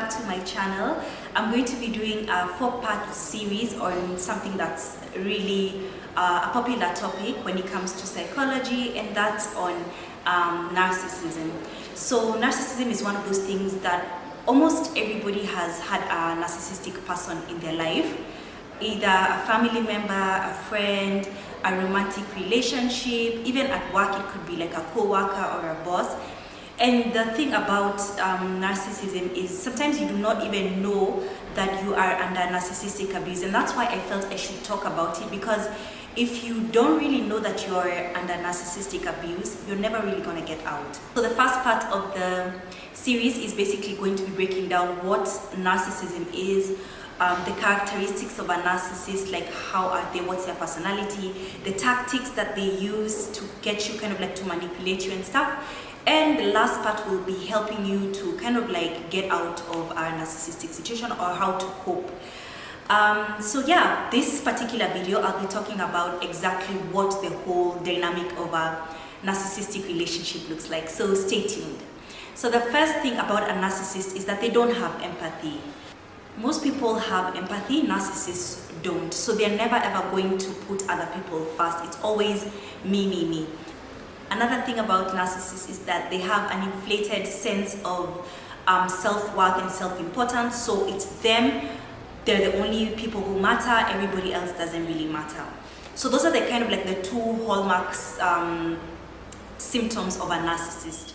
back to my channel. I'm going to be doing a 4-part series on something that's really a popular topic when it comes to psychology, and that's on narcissism. So narcissism is one of those things that almost everybody has had a narcissistic person in their life, either a family member, a friend, a romantic relationship, even at work it could be like a co-worker or a boss. And the thing about narcissism is sometimes you do not even know that you are under narcissistic abuse, and that's why I felt I should talk about it, because if you don't really know that you're under narcissistic abuse, you're never really going to get out. So the first part of the series is basically going to be breaking down what narcissism is, the characteristics of a narcissist, like how are they, what's their personality, the tactics that they use to get you kind of like to manipulate you and stuff. And the last part will be helping you to kind of like get out of a narcissistic situation or how to cope. So yeah, this particular video I'll be talking about exactly what the whole dynamic of a narcissistic relationship looks like. So stay tuned. So the first thing about a narcissist is that they don't have empathy. Most people have empathy, narcissists don't. So they're never ever going to put other people first. It's always me, me, me. Another thing about narcissists is that they have an inflated sense of self-worth and self-importance. So it's them, they're the only people who matter, everybody else doesn't really matter. So those are the kind of like the two hallmarks, symptoms of a narcissist.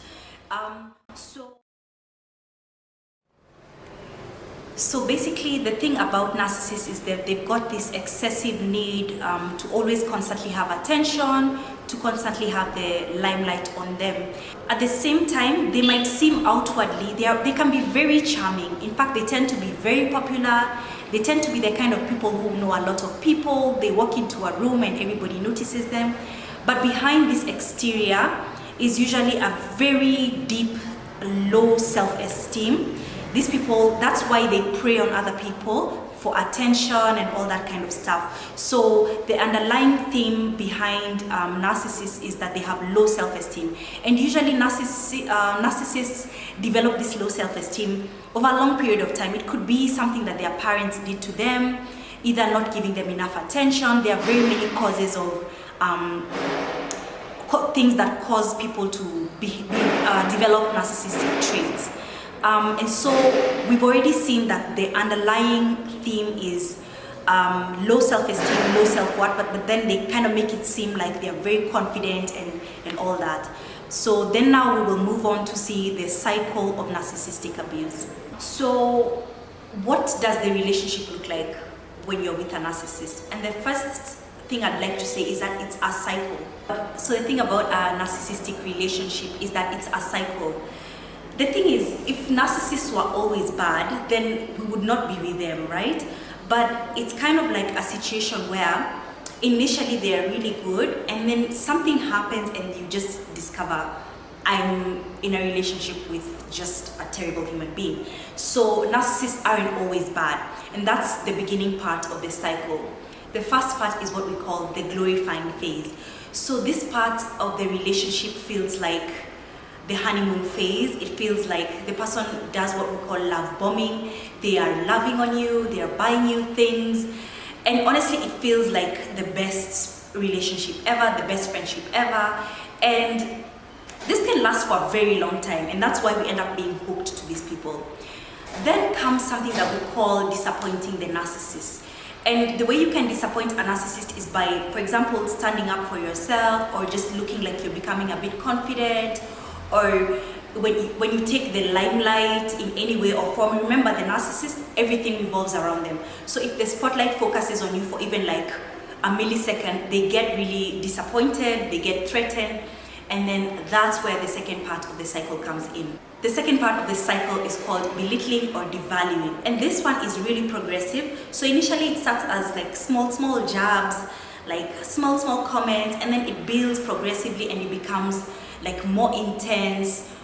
So basically the thing about narcissists is that they've got this excessive need to always constantly have attention, to constantly have the limelight on them. At the same time, they might seem outwardly, they can be very charming. In fact, they tend to be very popular. They tend to be the kind of people who know a lot of people. They walk into a room and everybody notices them. But behind this exterior is usually a very deep, low self-esteem. These people, that's why they prey on other people for attention and all that kind of stuff. So the underlying theme behind narcissists is that they have low self-esteem. And usually narcissists develop this low self-esteem over a long period of time. It could be something that their parents did to them, either not giving them enough attention. There are very many causes of things that cause people to develop narcissistic traits. And so we've already seen that the underlying theme is low self-esteem, low self-worth, but then they kind of make it seem like they're very confident and all that. So then now we will move on to see the cycle of narcissistic abuse. So what does the relationship look like when you're with a narcissist? And the first thing I'd like to say is that it's a cycle. So the thing about a narcissistic relationship is that it's a cycle. The thing is, if narcissists were always bad, then we would not be with them, right? But it's kind of like a situation where initially they're really good, and then something happens and you just discover I'm in a relationship with just a terrible human being. So narcissists aren't always bad, and that's the beginning part of the cycle. The first part is what we call the glorifying phase. So this part of the relationship feels like the honeymoon phase. It feels like the person does what we call love bombing. They are loving on you, they are buying you things, and honestly it feels like the best relationship ever, the best friendship ever, and this can last for a very long time, and that's why we end up being hooked to these people. Then comes something that we call disappointing the narcissist. And the way you can disappoint a narcissist is by, for example, standing up for yourself, or just looking like you're becoming a bit confident, or when you take the limelight in any way or form. Remember, the narcissist, everything revolves around them. So if the spotlight focuses on you for even like a millisecond, they get really disappointed, they get threatened, and then that's where the second part of the cycle comes in. The second part of the cycle is called belittling or devaluing, and this one is really progressive. So initially it starts as like small jabs, like small comments, and then it builds progressively and it becomes like more intense,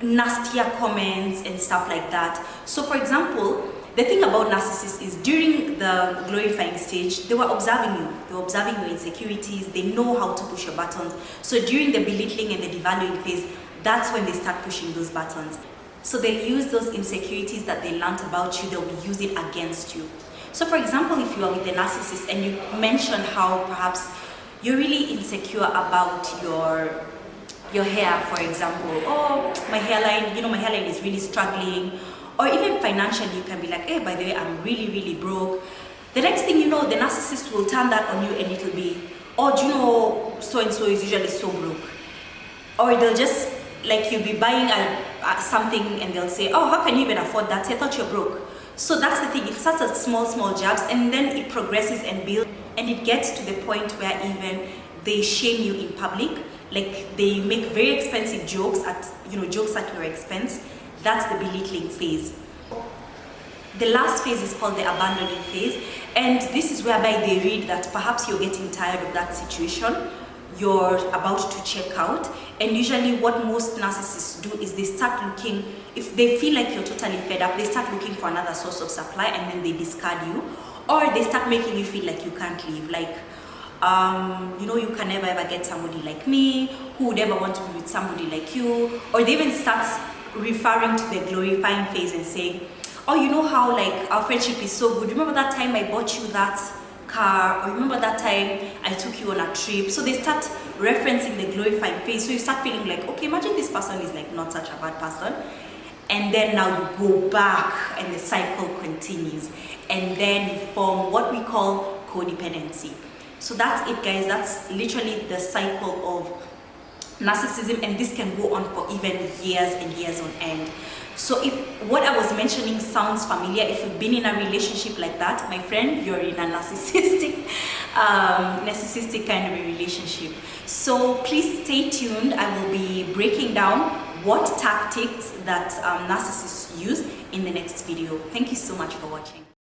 nastier comments and stuff like that. So for example, the thing about narcissists is during the glorifying stage, they were observing you. They were observing your insecurities. They know how to push your buttons. So during the belittling and the devaluing phase, that's when they start pushing those buttons. So they'll use those insecurities that they learned about you, they'll use it against you. So for example, if you are with the narcissist and you mention how perhaps you're really insecure about your hair, for example, oh, my hairline, you know, my hairline is really struggling, or even financially, you can be like, hey, by the way, I'm really broke. The next thing you know, the narcissist will turn that on you, and it'll be, oh, do you know, so-and-so is usually so broke. Or they'll just, like, you'll be buying something and they'll say, oh, how can you even afford that? I thought you're broke. So that's the thing, it starts at small jabs, and then it progresses and builds, and it gets to the point where even they shame you in public. Like, they make very expensive jokes at your expense. That's the belittling phase. The last phase is called the abandoning phase, and this is whereby they read that perhaps you're getting tired of that situation, you're about to check out, and usually what most narcissists do is they start looking, if they feel like you're totally fed up, they start looking for another source of supply, and then they discard you, or they start making you feel like you can't leave, like, you know, you can never ever get somebody like me, who would ever want to be with somebody like you, or they even start referring to the glorifying phase and saying, oh, you know how, like, our friendship is so good, remember that time I bought you that car, or remember that time I took you on a trip. So they start referencing the glorifying phase, so you start feeling like, okay, imagine this person is like not such a bad person, and then now you go back and the cycle continues, and then you form what we call codependency. So that's it, guys. That's literally the cycle of narcissism, and this can go on for even years and years on end. So if what I was mentioning sounds familiar, if you've been in a relationship like that, my friend, you're in a narcissistic kind of a relationship. So please stay tuned. I will be breaking down what tactics that narcissists use in the next video. Thank you so much for watching.